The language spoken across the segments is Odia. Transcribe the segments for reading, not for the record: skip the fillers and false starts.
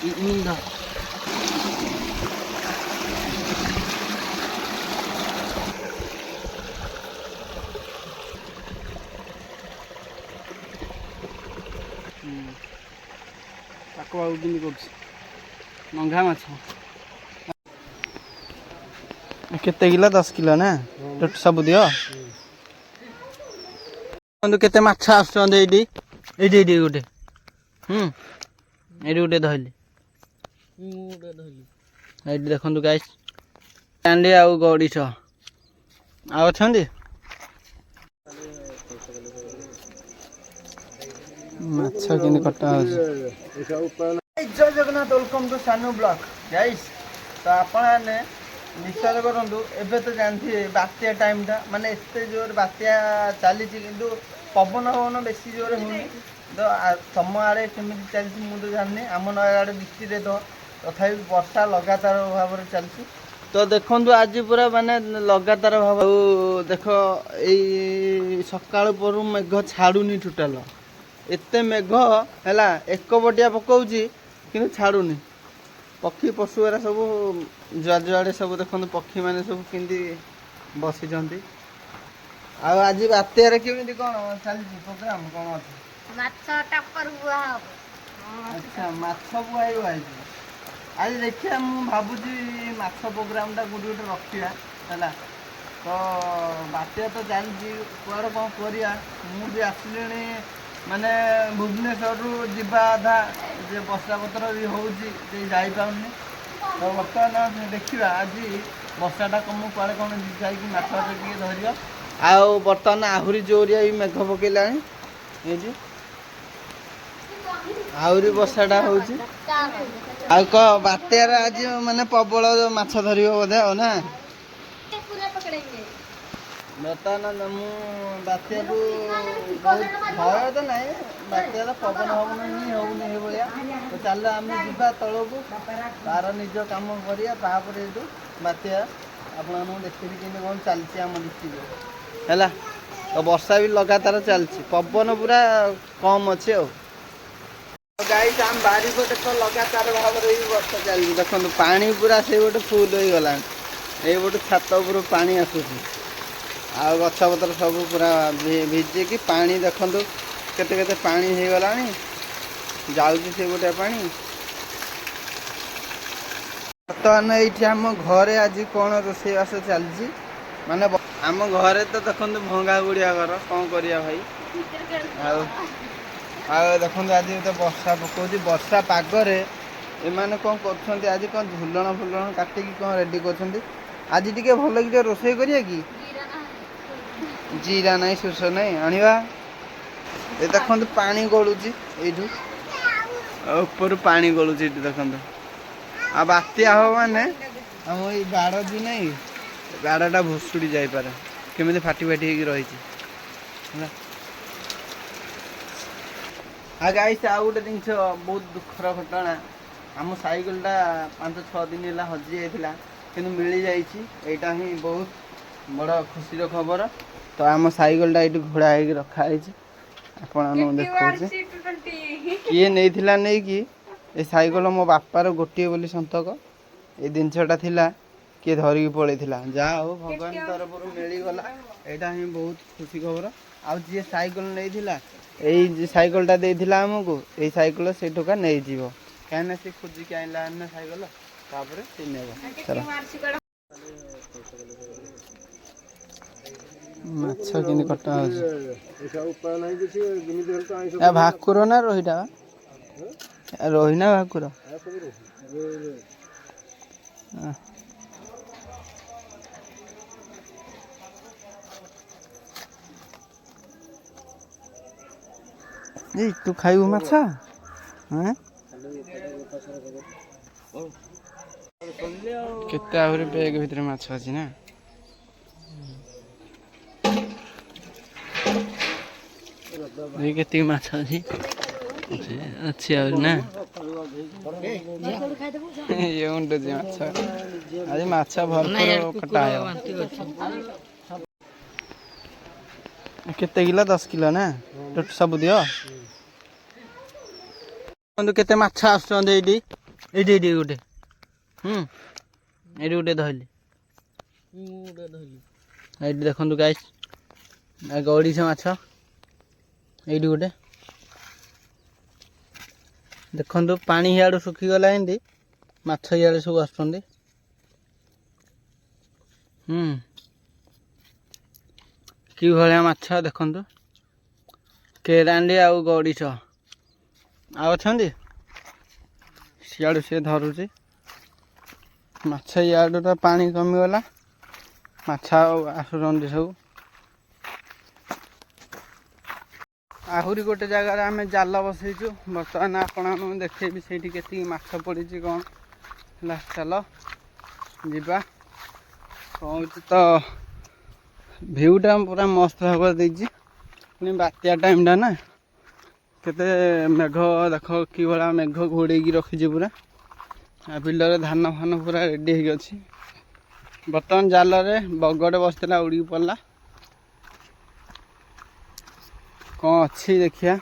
ମୁଣ୍ଡ ତାକୁ ଆଉ କେମିତି କରୁଛି ନଙ୍ଗା ମାଛ କେତେ କିଲୋ 10 କିଲୋ ନା ସବୁ ଦିଅ କେତେ ମାଛ ଆସୁଛନ୍ତି ଏଇଠି ଏଇଠି ଏଇଠି ଗୋଟେ ଏଇଠି ଗୋଟେ ଧଇଲି ଏଇଠି ଦେଖନ୍ତୁ ଗାଇସ୍ ଚାଣ୍ଡି ଆଉ ଗଡ଼ିଶ ଆଉ ଅଛନ୍ତି ମାଛ କେମିତି କଟା ହଉଛି ଜୟ Jagannath welcome to Sanu blog guys ତ ଆପଣମାନେ ବିଶ୍ୱାସ କରନ୍ତୁ ଏବେ ତ ଜାଣିଥିବେ ବାତ୍ୟା ଟାଇମ୍ଟା ମାନେ ଏତେ ଜୋର ବାତ୍ୟା ଚାଲିଛି କିନ୍ତୁ ପବନ ବେଶୀ ଜୋରରେ ହେଉନି ତ ତମ ଆଡ଼େ କେମିତି ଚାଲିଛି ମୁଁ ତ ଜାଣିନି ଆମ ନୟାଗଡ଼ ଡିଷ୍ଟ୍ରିକ୍ଟରେ ତ ତଥାପି ବର୍ଷା ଲଗାତାର ଭାବରେ ଚାଲିଛି ତ ଦେଖନ୍ତୁ ଆଜି ପୁରା ମାନେ ଲଗାତାର ଭାବେ ଦେଖ ଏଇ ସକାଳ ପରୁ ମେଘ ଛାଡ଼ୁନି ଟୋଟାଲ ଏତେ ମେଘ ହେଲା ଏକବଟିଆ ପକାଉଛି କିନ୍ତୁ ଛାଡ଼ୁନି ପକ୍ଷୀ ପଶୁ ଏରା ସବୁ ଯୁଆଡ଼େ ସବୁ ଦେଖନ୍ତୁ ପକ୍ଷୀମାନେ ସବୁ କେମିତି ବସିଛନ୍ତି ଆଉ ଆଜି ବାତ୍ୟାରେ କେମିତି କ'ଣ ଚାଲିଛି ପ୍ରୋଗ୍ରାମ କ'ଣ ଅଛି ମାଛ ଟାପର ବୁଆ ହବ ଆଚ୍ଛା ମାଛ ବୁଆଇବ ଆଜି ଦେଖିବା ମୁଁ ଭାବୁଛି ମାଛ ପ୍ରୋଗ୍ରାମଟା କୋଉଠି ଗୋଟେ ରଖିବା ହେଲା ତ ବାତ୍ୟା ତ ଚାଲିଛି କୁଆଡ଼େ କ'ଣ କରିବା ମୁଁ ବି ଆସିଲିଣି ମାନେ ଭୁବନେଶ୍ୱରରୁ ଯିବା ଅଧା ଯେ ବର୍ଷା ପତ୍ର ବି ହେଉଛି ଯେ ଯାଇପାରୁନି ତ ବର୍ତ୍ତମାନ ଦେଖିବା ଆଜି ବର୍ଷାଟା କମୁ କୁଆଡ଼େ କ'ଣ ଯାଇକି ମାଛ ଟିକେ ଧରିବା ଆଉ ବର୍ତ୍ତମାନ ଆହୁରି ଜୋରିଆ ବି ମେଘ ପକେଇଲାଣି ଏଇଠି ଆହୁରି ବର୍ଷାଟା ହେଉଛି ଆଉ କ'ଣ ବାତ୍ୟାରେ ଆଜି ମାନେ ପ୍ରବଳ ମାଛ ଧରିବ ବୋଧେ ଆଉ ନା ବର୍ତ୍ତମାନ ମୁଁ ବାତ୍ୟାକୁ ବହୁତ ଭୟ ତ ନାହିଁ ବାତ୍ୟାର ପବନ ହିଁ ହେଉନି ଏଇଭଳିଆ ତ ଚାଲ ଆମେ ଯିବା ତଳକୁ ତାର ନିଜ କାମ କରିବା ତାପରେ ଏଇଠୁ ବାତ୍ୟା ଆପଣମାନଙ୍କୁ ଦେଖିବି କେମିତି କ'ଣ ଚାଲିଛି ଆମ ଡିଷ୍ଟ୍ରିକ୍ଟରେ ହେଲା ତ ବର୍ଷା ବି ଲଗାତାର ଚାଲିଛି ପବନ ପୁରା କମ୍ ଅଛି ଆଉ ଗାଈ ଆମ ବାରିପଟେ ତ ଲଗାତାର ଭାବରେ ବି ବର୍ଷା ଚାଲିଛି ଦେଖନ୍ତୁ ପାଣି ପୁରା ସେଇପଟେ ଫୁଲ୍ ହେଇଗଲାଣି ଏଇପଟେ ଛାତ ଉପରୁ ପାଣି ଆସୁଛି ଆଉ ଗଛପତ୍ର ସବୁ ପୁରା ଭିଜିକି ପାଣି ଦେଖନ୍ତୁ କେତେ କେତେ ପାଣି ହେଇଗଲାଣି ଯାଉଛି ସେଇପଟେ ପାଣି ବର୍ତ୍ତମାନ ଏଇଠି ଆମ ଘରେ ଆଜି କ'ଣ ରୋଷେଇବାସ ଚାଲିଛି ମାନେ ଆମ ଘରେ ତ ଦେଖନ୍ତୁ ଭଙ୍ଗା ଗୁଡ଼ିଆ ଘର କ'ଣ କରିବା ଭାଇ ଆଉ ଦେଖନ୍ତୁ ଆଜି ତ ବର୍ଷା ପକାଉଛି ବର୍ଷା ପାଗରେ ଏମାନେ କ'ଣ କରୁଛନ୍ତି ଆଜି କ'ଣ ଝୁଲଣ ଫୁଲଣ କାଟିକି କ'ଣ ରେଡ଼ି କରୁଛନ୍ତି ଆଜି ଟିକେ ଭଲ କି ଟିକେ ରୋଷେଇ କରିବା କି ଜିରା ନାହିଁ ସୋରିଷ ନାହିଁ ଆଣିବା ଏ ଦେଖନ୍ତୁ ପାଣି ଗଳୁଛି ଏଇଠୁ ଉପରୁ ପାଣି ଗଳୁଛି ଏଇଠି ଦେଖନ୍ତୁ ଆଉ ବାତ୍ୟା ହବ ମାନେ ଆମ ଏଇ ବାଡ଼ ବି ନାହିଁ ବାଡ଼ଟା ଭୁଷୁଡ଼ି ଯାଇପାରେ କେମିତି ଫାଟି ହେଇକି ରହିଛି ହେଲା ଆଉ ଗାଇସ୍ ଆଉ ଗୋଟେ ଜିନିଷ ବହୁତ ଦୁଃଖର ଘଟଣା ଆମ ସାଇକେଲଟା 5-6 ଦିନ ହେଲା ହଜି ଯାଇଥିଲା କିନ୍ତୁ ମିଳିଯାଇଛି ଏଇଟା ହିଁ ବହୁତ ବଡ଼ ଖୁସିର ଖବର ତ ଆମ ସାଇକେଲଟା ଏଇଠି ଘୋଡ଼ା ହେଇକି ରଖାହେଇଛି ଆପଣମାନଙ୍କୁ ଦେଖାଉଛି କିଏ ନେଇଥିଲା ନେଇକି ଏ ସାଇକେଲ ମୋ ବାପାର ଗୋଟିଏ ବୋଲି ସନ୍ତକ ଏ ଜିନିଷଟା ଥିଲା କିଏ ଧରିକି ପଳେଇଥିଲା ଯାହା ହଉ ଭଗବାନ ତରଫରୁ ମିଳିଗଲା ଏଇଟା ହିଁ ବହୁତ ଖୁସି ଖବର ଆଉ ଯିଏ ସାଇକେଲ ନେଇଥିଲା ଏଇ ସାଇକେଲଟା ଦେଇଥିଲା ଆମକୁ ଏଇ ସାଇକେଲ ସେଇଠୁକା ନେଇଯିବ କାହିଁକିନା ସେ ଖୋଜିକି ଆଣିଲା ନା ସାଇକେଲ ତାପରେ ସେ ନେବ ମାଛ କେମିତି କଟା ହଉଛି ଭାକୁର ନା ରୋହିଟା ରୋହି ନା ଭାକୁର ଏଇ ତୁ ଖାଇବୁ ମାଛ କେତେ ଆହୁରି ବ୍ୟାଗ ଭିତରେ ମାଛ ଅଛି ନା କେତିକି ମାଛ ଅଛି ଅଛି ଆହୁରି ନା ଇଏ ଉଣ୍ଡୁଛି ମାଛ ଆଜି ମାଛ ଭରପୁର କଟା ହେବ କେତେ କିଲୋ 10 କିଲୋ ନା ସବୁ ଦିଅ କେତେ ମାଛ ଆସୁଛନ୍ତି ଏଇଠି ଏଇଠି ଗୋଟେ ଏଇଠି ଗୋଟେ ଧଇଲି ଏଇଠି ଦେଖନ୍ତୁ ଗାଇସ୍ ଗଡ଼ିଶ ମାଛ ଏଇଠି ଗୋଟେ ଦେଖନ୍ତୁ ପାଣି ଇଆଡ଼ୁ ଶୁଖିଗଲା ଏମିତି ମାଛ ଇଆଡ଼େ ସବୁ ଆସୁଛନ୍ତି କି ଭଳିଆ ମାଛ ଦେଖନ୍ତୁ କେରାଣ୍ଡି ଆଉ ଗଡ଼ିଶ ଆଉ ଅଛନ୍ତି ସିଆଡ଼ୁ ସେ ଧରୁଛି ମାଛ ଇଆଡ଼ୁ ତ ପାଣି କମିଗଲା ମାଛ ଆଉ ଆସୁଛନ୍ତି ସବୁ ଆହୁରି ଗୋଟେ ଜାଗାରେ ଆମେ ଜାଲ ବସେଇଛୁ ବର୍ତ୍ତମାନ ଆପଣମାନଙ୍କୁ ଦେଖେଇବି ସେଇଠି କେତିକି ମାଛ ପଡ଼ିଛି କ'ଣ ହେଲା ଚାଲ ଯିବା କ'ଣ ହେଉଛି ତ ଭିୟୁଟା ପୁରା ମସ୍ତ ଭାବରେ ଦେଇଛି ପୁଣି ବାତ୍ୟା ଟାଇମ୍ଟା ନା କେତେ ମେଘ ଦେଖ କି ଭଳିଆ ମେଘ ଘୋଡ଼େଇକି ରଖିଛି ପୁରା ଆଉ ବିଲରେ ଧାନ ଫାନ ପୁରା ରେଡ଼ି ହେଇକି ଅଛି ବର୍ତ୍ତମାନ ଜାଲରେ ବଗଟେ ବସିଥିଲା ଉଡ଼ିକି ପଡ଼ିଲା କ'ଣ ଅଛି ଦେଖିବା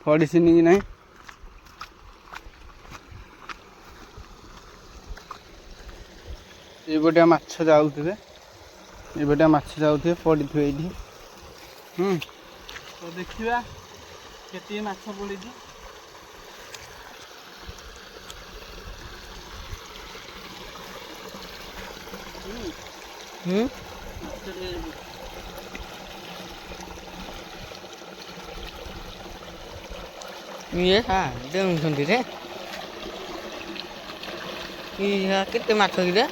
ପଡ଼ିସିନି କି ନାହିଁ ଏଇପଟିଆ ମାଛ ଯାଉଥିବେ ପଡ଼ିଥିବେ ଏଇଠି ତ ଦେଖିବା କେତିକି ମାଛ ପଡ଼ିଛି ଇଏ ଦେଉଛନ୍ତି ରେ କେତେ ମାଛ କିରେ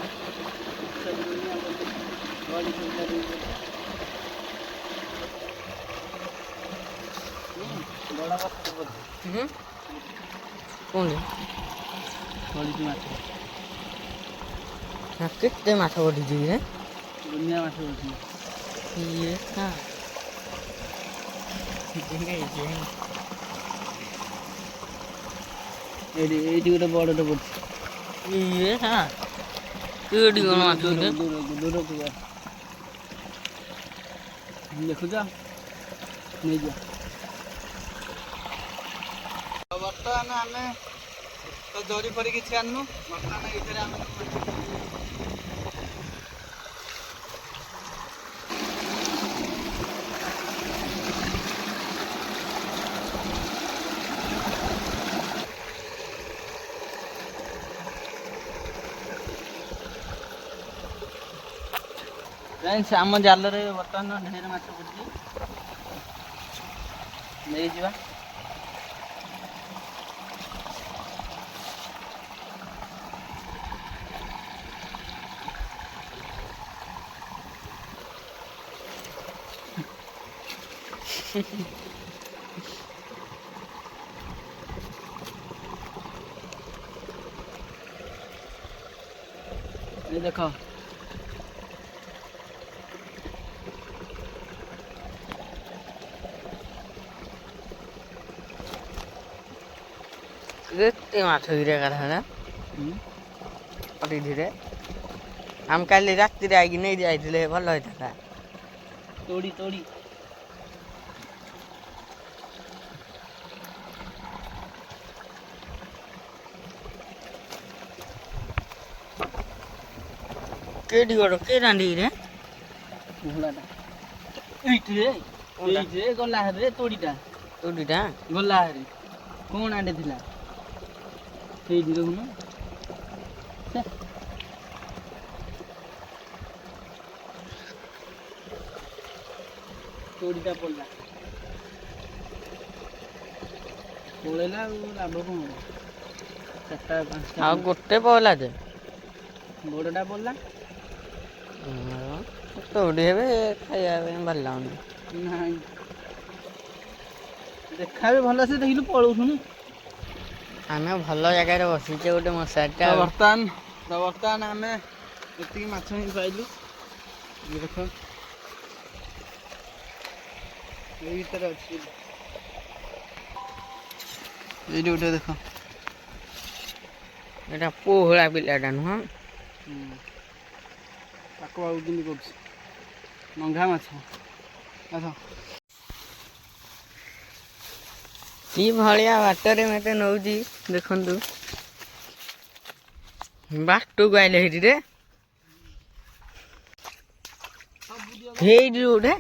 କୋଉଠି କେତେ ମାଛ ପଡ଼ିଛି କିରେ ଦୁନିଆ ମାଛ ପଡ଼ିଛି ଇଏ ଏଇଠି ଗୋଟେ ବଡ଼ଟେ ପଡ଼ିଛି ଇଏ କେଉଁଠି କ'ଣ ମାଛ ଦୂରକୁ ଯା ଦେଖୁଛ ନେଇଯିବା ବର୍ତ୍ତମାନ ଆମେ ତ ଜରି ଫରି କିଛି ଆଣିନୁ ବର୍ତ୍ତମାନ ଏଇଥିରେ ଆମେ ଆମ ଜାଲରେ ବର୍ତ୍ତମାନ ଢେର ମାଛ ପଡ଼ିଛି ନେଇଯିବା ये देखो କେତେ ମାଛ କିରେ କାଢ଼ା ପଡ଼ିଥିରେ ଆମେ କାଲି ରାତିରେ ଆଇକି ନେଇ ଯାଇଥିଲେ ଭଲ ହେଇଥାନ୍ତା तोड़ी केडी गड़ के रांडी रे घोड़ाटा एइठे गला रे तोड़ीटा गला रे कोण आडे थिला ସେଇଠି ଦେଖୁନ ତୋଡ଼ିଟା ପଡ଼ିଲା ପଳେଇଲା ଆଉ ଲାଭ କ'ଣ ହବ ଚାରିଟା ପାଞ୍ଚଟା ଆଉ ଗୋଟେ ପଇଲା ଯେ ବଡ଼ଟା ପଡ଼ିଲା ତୋଡ଼ି ହେବେ ଖାଇବା ପାଇଁ ଭଲ ଲାଗୁନି ନାଇଁ ଦେଖା ବି ଭଲ ସେ ଦେଖିଲୁ ପଳଉଥୁନୁ ଆମେ ଭଲ ଜାଗାରେ ବସିଛେ ଗୋଟେ ମଶାରୀଟା ବର୍ତ୍ତମାନ ଆମେ ଏତିକି ମାଛ ହିଁ ପାଇଲୁ ଦେଖ ଏଇ ଭିତରେ ଅଛି ଏଇଠି ଗୋଟେ ଦେଖ ଏଇଟା ପୋହଳା ପିଲାଟା ନୁହଁ ତାକୁ ଆଉ କେମିତି କରୁଛି ନଙ୍ଗା ମାଛ ଆସ କି ଭଳିଆ ବାଟରେ ମତେ ନଉଛି ଦେଖନ୍ତୁ ବାଟକୁ ଆଇଲେ ହେଇଠି ରେ ହେଇଠି ଗୋଟେ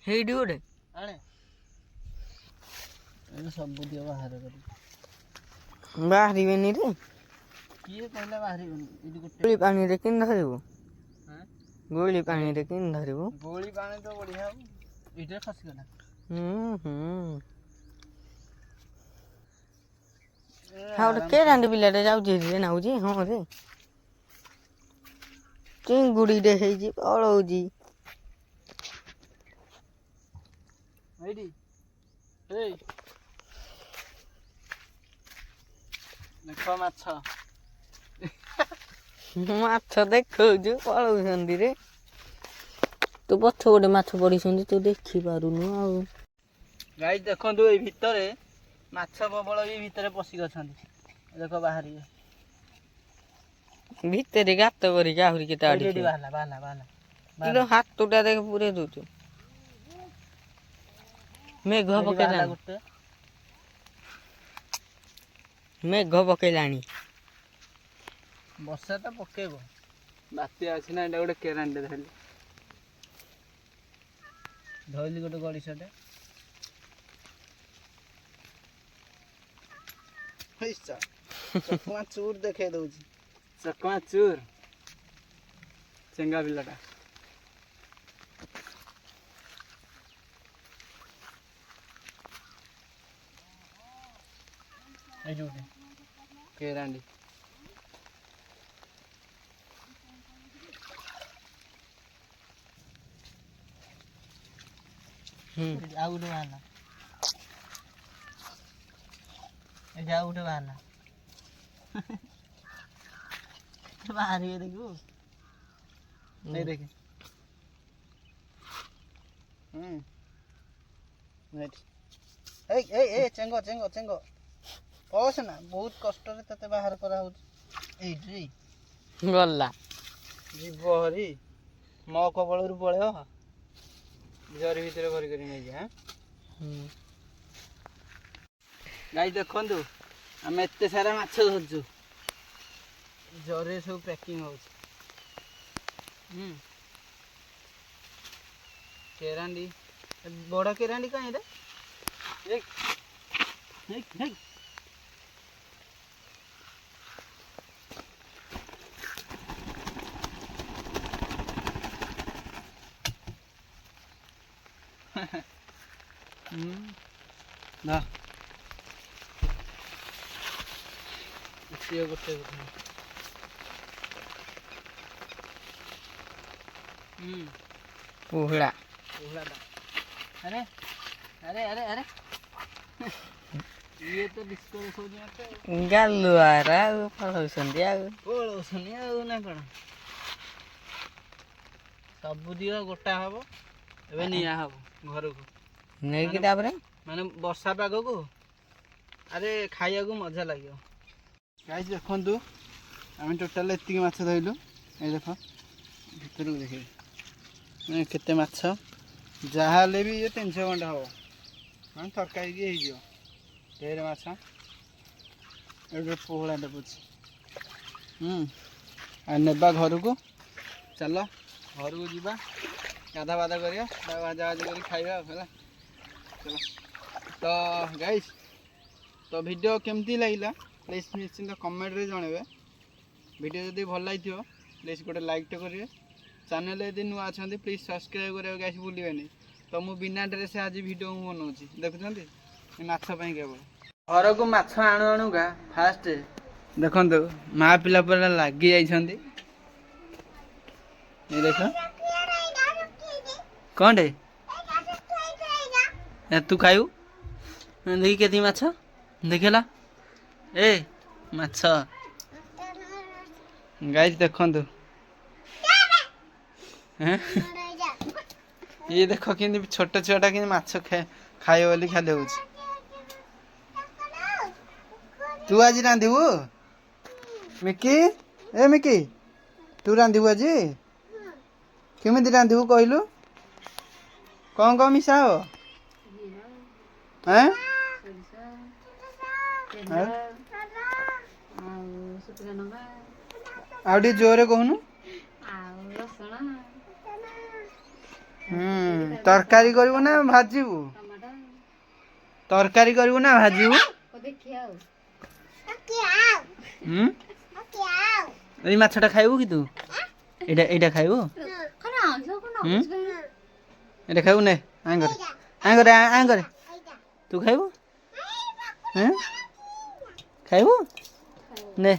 ହେଇଠି ଗୋଟେ ଆଣେ ଏବେ ସବୁ ଦିଅ ବାହାର କରି ବାହାରିବେନି ରେ କିଏ କହିଲା ବାହାରିବନି ଏଇଠି ଗୋଟେ ଗୋଳି ପାଣିରେ କେମିତି ଧରିବୁ ଆଁ? ଗୋଳି ପାଣିରେ କେମିତି ଧରିବୁ ଗୋଳି ପାଣି ତ ବଢିଆ ହବ ଏଇଟା ଖସିଗଲା ହଁ ଗୋଟେ କେରାଣ୍ଡି ପିଲାଟେ ଯାଉଛି ରେ ନାଉଛି ହଁ ରେ ଚିଙ୍ଗୁଡିଟେ ହେଇଛି ପଳଉଛି ଏଇଠି ଏଇ ଦେଖ ମାଛ ମାଛ ଦେଖଉଛୁ ପଳଉଛନ୍ତି ରେ ତୁ ପଛ ଗୋଟେ ମାଛ ପଡିଛନ୍ତି ତୁ ଦେଖିପାରୁନୁ ଆଉ ଗାଈ ଦେଖନ୍ତୁ ଏଇ ଭିତରେ ମାଛ ପ୍ରବଳ ବି ଭିତରେ ପଶିକି ଅଛନ୍ତି ଦେଖ ବାହାରିବେ ଭିତରେ ଗାତ କରିକି ଆହୁରି କେତେ ଆଡି ଏଇଠି ବାହାରିଲା ବାହାରିଲା ବାହାରିଲା କିଲୋ ହାତଟା ଦେଖ ପୁରେଇ ଦଉଛୁ ମେଘ ଏଇଠି ବାହାରିଲା ପକେଇଲାଣି ଗୋଟେ ମେଘ ପକେଇଲାଣି ବର୍ଷା ତ ପକେଇବ ବାତ୍ୟା ଅଛି ନା ଏଇଟା ଗୋଟେ କେରାଣ୍ଡେ ଧଇଲି ଗୋଟେ ଗଡ଼ିଶଟେ ଚକମା ଚୁର ଦେଖେଇ ଦଉଛି ଚକମା ଚୁର ଚେଙ୍ଗା ପିଲାଟା ଏଇଠି ଗୋଟେ କେରାଣ୍ଡି ଆଉ ଗୋଟେ ବାହାରିଲା ଏଠି ଆଉ ଗୋଟେ ବାହାରିଲା ବାହାରିବେ ଦେଖିବୁ ଏଇ ଦେଖେ ଏଇ ଚେଙ୍ଗ ଚେଙ୍ଗ ଚେଙ୍ଗ ପଶ ନା ବହୁତ କଷ୍ଟରେ ତତେ ବାହାର କରାହଉଛି ଏଇଠି ଗଲା ଯିବ ହରି ମୋ କବଳରୁ ପଳେଇବ ଜରି ଭିତରେ ଭରି କରି ନେଇଯା ଗାଈ ଦେଖନ୍ତୁ ଆମେ ଏତେ ସାରା ମାଛ ଧରୁଛୁ ଜରିରେ ସବୁ ପ୍ୟାକିଂ ହଉଛି କେରାଣ୍ଡି ବଡ଼ କେରାଣ୍ଡି କାହିଁ ରେ ନା ସିଏ ଗୋଟେ ପୋହଳା ପୋହଳାଟା ଆରେ ଆରେ ଆରେ ଆରେ ଇଏ ତ ଡିସ୍କସ୍ ହଉଛି ମତେ ଗାଲୁଆରା ଆଉ ପଳଉଛନ୍ତି ଆଉ ନା କ'ଣ ସବୁ ଦିଅ ଗୋଟା ହବ ଏବେ ନିଆ ହବ ଘରକୁ ନେଇକି ତାପରେ ମାନେ ବର୍ଷା ପାଗକୁ ଆରେ ଖାଇବାକୁ ମଜା ଲାଗିବ ଗାଇସ୍ ଦେଖନ୍ତୁ ଆମେ ଟୋଟାଲ ଏତିକି ମାଛ ଧରିଲୁ ଏଇ ଦେଖ ଭିତରକୁ ଦେଖେଇବି କେତେ ମାଛ ଯାହା ହେଲେ ବି 300 ଖଣ୍ଡେ ହବ ମାନେ ତରକାରୀ କି ହେଇଯିବ ଢେର ମାଛ ଏଠି ପୋହଳାଟେ ପଡୁଛି ଆଉ ନେବା ଘରକୁ ଚାଲ ଘରକୁ ଯିବା ଗାଧା ବାଧା କରିବା ଭାଜା ଭାଜି କରି ଖାଇବା ହେଲା ଚାଲ ତ ଗାଇସ୍ ତ ଭିଡ଼ିଓ କେମିତି ଲାଗିଲା ପ୍ଲିଜ୍ ନିଶ୍ଚିନ୍ତ କମେଣ୍ଟରେ ଜଣାଇବେ ଭିଡ଼ିଓ ଯଦି ଭଲ ଲାଗିଥିବ ପ୍ଲିଜ୍ ଗୋଟେ ଲାଇକ୍ଟେ କରିବେ ଚ୍ୟାନେଲ୍ ଯଦି ନୂଆ ଅଛନ୍ତି ପ୍ଲିଜ୍ ସବସ୍କ୍ରାଇବ୍ କରିବାକୁ ଗାଇସ୍ ଭୁଲିବେନି ତ ମୁଁ ବିନା ଡ୍ରେସ୍ ଆଜି ଭିଡ଼ିଓ ମୁଁ ବନଉଛି ଦେଖୁଛନ୍ତି ମାଛ ପାଇଁ କେବଳ ଘରକୁ ମାଛ ଆଣୁ ଆଣୁକା ଫାଷ୍ଟ ଦେଖନ୍ତୁ ମା ପିଲା ପୁରା ଲାଗି ଯାଇଛନ୍ତି ଦେଖ କ'ଣଟେ ତୁ ଖାଇବୁ ଦେଖି କେତେ ମାଛ ଦେଖିଲା ଏ ମାଛ ଗାଇସ୍ ଦେଖନ୍ତୁ ଇଏ ଦେଖ କେମିତି ଛୋଟ ଛୁଆଟା କେମିତି ମାଛ ଖାଇବ ବୋଲି ଖାଲି ହଉଛି ତୁ ଆଜି ରାନ୍ଧିବୁ ମିକି ଏ ମିକି ତୁ ରାନ୍ଧିବୁ ଆଜି କେମିତି ରାନ୍ଧିବୁ କହିଲୁ କ'ଣ ମିଶା ହବ ଆଉ ଟିକେ ଜୋରରେ କହୁନୁ। ତରକାରୀ କରିବୁ ନା ଭାଜିବୁ? ତରକାରୀ କରିବୁ ନା ଭାଜିବୁ? ଏଇ ମାଛଟା ଖାଇବୁ କି ତୁ? ଏଇଟା ଖାଇବୁ? ଏଇଟା ଖାଇବୁ ନେ ଆଙ୍କରେ ତୁ ଖାଇବୁ? ଖାଇବୁ ନେ